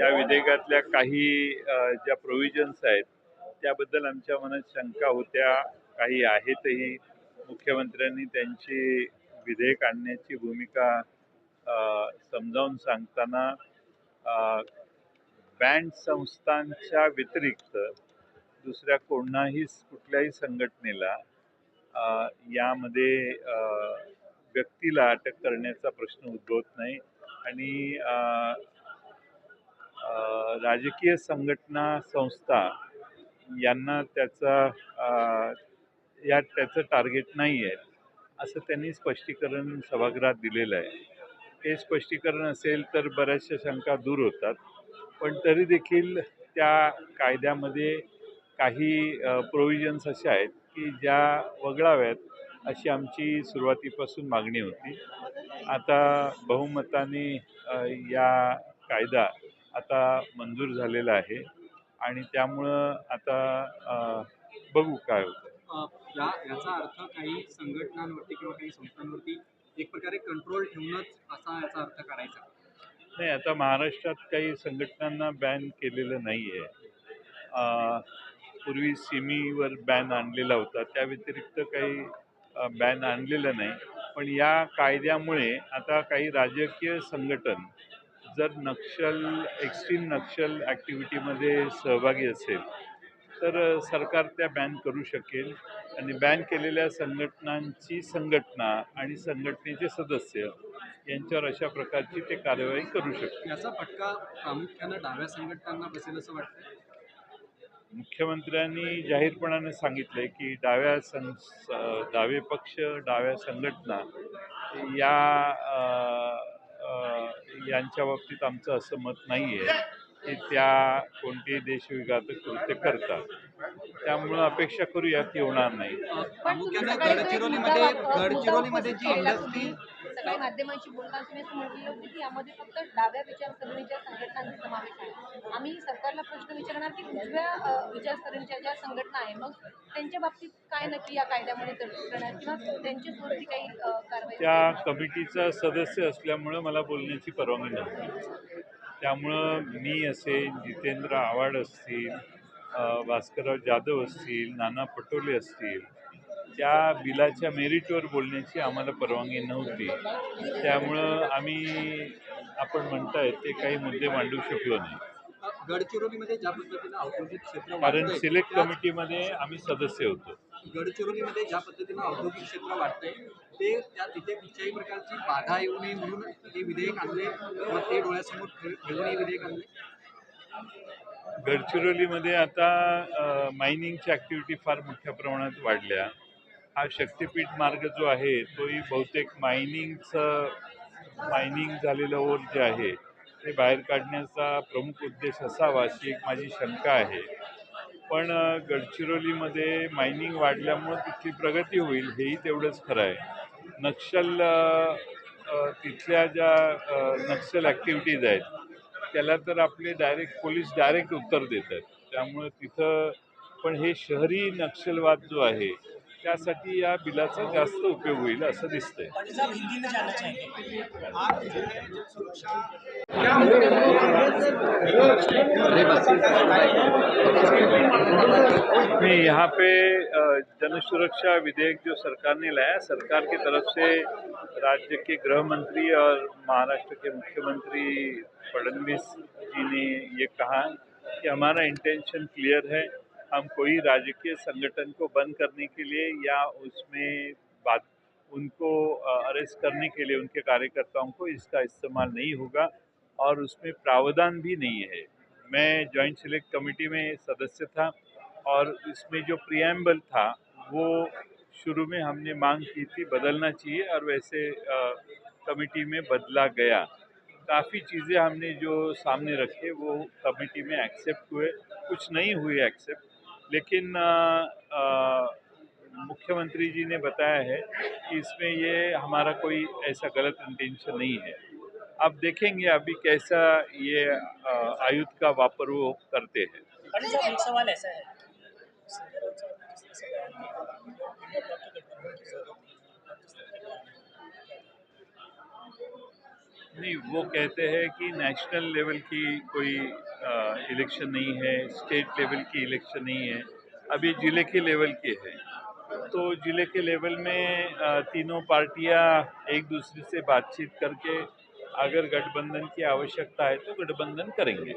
या विधेयकातल्या काही ज्या प्रोव्हिजन्स आहेत त्याबद्दल आमच्या मनात शंका होत्या, काही आहेतही. मुख्यमंत्र्यांनी त्यांची विधेयक आणण्याची भूमिका समजावून सांगताना बँड संस्थांच्या व्यतिरिक्त दुसऱ्या कुठल्याही संघटनेला यामध्ये व्यक्तीला अटक करण्याचा प्रश्न उद्भवत नाही आणि राजकीय संघटना संस्था यांना त्याचं टार्गेट नाही आहे असं त्यांनी स्पष्टीकरण सभागृहात दिलेलं आहे. हे स्पष्टीकरण असेल तर बऱ्याचशा शंका दूर होतात, पण तरी देखील त्या कायद्यामध्ये काही प्रोव्हिजन्स अशा आहेत की ज्या वगळाव्यात अशी आमची सुरुवातीपासून मागणी होती. आता बहुमताने या कायदा आता मंजूर झालेला आहे आणि त्यामुळं आता बघू काय होतं. याचा अर्थ काही संघटनांवरती किंवा काही संस्थांवरती एक प्रकारे कंट्रोल ठेवूनच असा याचा अर्थ करायचा नाही. आता महाराष्ट्रात काही संघटनांना बॅन केलेलं नाही आहे. पूर्वी सिमीवर बॅन आणलेला होता, त्या व्यतिरिक्त काही बॅन आणलेलं नाही. पण या कायद्यामुळे आता काही राजकीय संघटन जर एक्स्ट्रीम नक्षल ॲक्टिव्हिटीमध्ये सहभागी असेल तर सरकार त्या बॅन करू शकेल आणि बॅन केलेल्या संघटनांची संघटना आणि संघटनेचे सदस्य यांच्यावर अशा प्रकारची ते कारवाई करू शकते. याचा फटका प्रामुख्याने डाव्या संघटनांना बसेल असं वाटतं. मुख्यमंत्र्यांनी जाहीरपणाने सांगितलंय की डावे पक्ष, डाव्या संघटना यांच्या बाबतीत आमचं असं मत नाही आहे की त्या कोणतेही देशविघातक कृत्य करतात. त्यामुळं अपेक्षा करूया की होणार नाही. प्रामुख्याने गडचिरोलीमध्ये जी इंडस्ट्री सकाळी माध्यमांशी बोलताना तुम्ही असं म्हटलेलं होतं की यामध्ये फक्त डाव्या विचारसरणीच्या संघटनांचा समावेश आहे. आम्ही सरकारला प्रश्न विचारणार की उजव्या विचारसरणीच्या ज्या संघटना आहे मग त्यांच्या बाबतीत काय नक्की या कायद्यामध्ये तरतूद करणार किंवा त्यांच्यावरती काही कारवाई. त्या कमिटीचा सदस्य असल्यामुळं मला बोलण्याची परवानगी नव्हती. त्यामुळं मी असेल, जितेंद्र आव्हाड असतील, भास्करराव जाधव असतील, नाना पटोले असतील, त्या बिलाच्या मेरिटवर बोलण्याची आम्हाला परवानगी नव्हती. त्यामुळं आपण म्हणताय ते काही मुद्दे मांडू शकलो नाही. गडचिरोलीमध्ये ज्या पद्धतीनं औद्योगिक क्षेत्र कारण सिलेक्ट कमिटीमध्ये आम्ही सदस्य होतो. गडचिरोलीमध्ये ज्या पद्धतीनं औद्योगिक क्षेत्र वाढतंय ते तिथे कुठच्याही प्रकारची बाधा येऊ नये म्हणून हे विधेयक आणले किंवा ते डोळ्यासमोर ठेवून हे विधेयक आणले. गडचिरोलीमध्ये आता मायनिंगची ॲक्टिव्हिटी फार मोठ्या प्रमाणात वाढल्या. हा शक्तिपीठ मार्ग जो आहे तोही बहुतेक मायनिंग झालेलं ओर जे आहे ते बाहेर काढण्याचा प्रमुख उद्देश असावा अशी एक माझी शंका आहे. पण गडचिरोलीमध्ये मायनिंग वाढल्यामुळं तिथली प्रगती होईल हेही तेवढंच खरं आहे. तिथल्या ज्या नक्षल ॲक्टिव्हिटीज आहेत त्याला तर आपले पोलीस डायरेक्ट उत्तर देतात. त्यामुळं तिथं पण हे शहरी नक्षलवाद जो आहे त्यासाठी या बिलाचा जास्त उपयोग होईल असं दिसतंय. नहीं, यहाँ पे जनसुरक्षा विधेयक जो सरकार ने लाया, सरकार की तरफ से राज्य के गृह मंत्री और महाराष्ट्र के मुख्यमंत्री फडणवीस जी ने ये कहा कि हमारा इंटेंशन क्लियर है. हम कोई राजकीय संगठन को बंद करने के लिए या उनको अरेस्ट करने के लिए उनके कार्यकर्ताओं को इसका इस्तेमाल नहीं होगा और उसमें प्रावधान भी नहीं है. मैं जॉइंट सिलेक्ट कमेटी में सदस्य था और इसमें जो प्रियम्बल था वो शुरू में हमने मांग की थी बदलना चाहिए और वैसे कमेटी में बदला गया. काफ़ी चीज़ें हमने जो सामने रखे वो कमेटी में एक्सेप्ट हुए, कुछ नहीं हुए एक्सेप्ट. लेकिन मुख्यमंत्री जी ने बताया है कि इसमें ये हमारा कोई ऐसा गलत इंटेंशन नहीं है. अब देखेंगे अभी कैसा ये आयुध का वापर वो करते हैं. एक सवाल ऐसा है नहीं, वो कहते हैं कि नेशनल लेवल की कोई इलेक्शन नहीं है, स्टेट लेवल की इलेक्शन नहीं है, अब ये जिले के लेवल के है। तो जिले के लेवल में तीनों पार्टियां एक दूसरे से बातचीत करके अगर गठबंधन की आवश्यकता है तो गठबंधन करेंगे।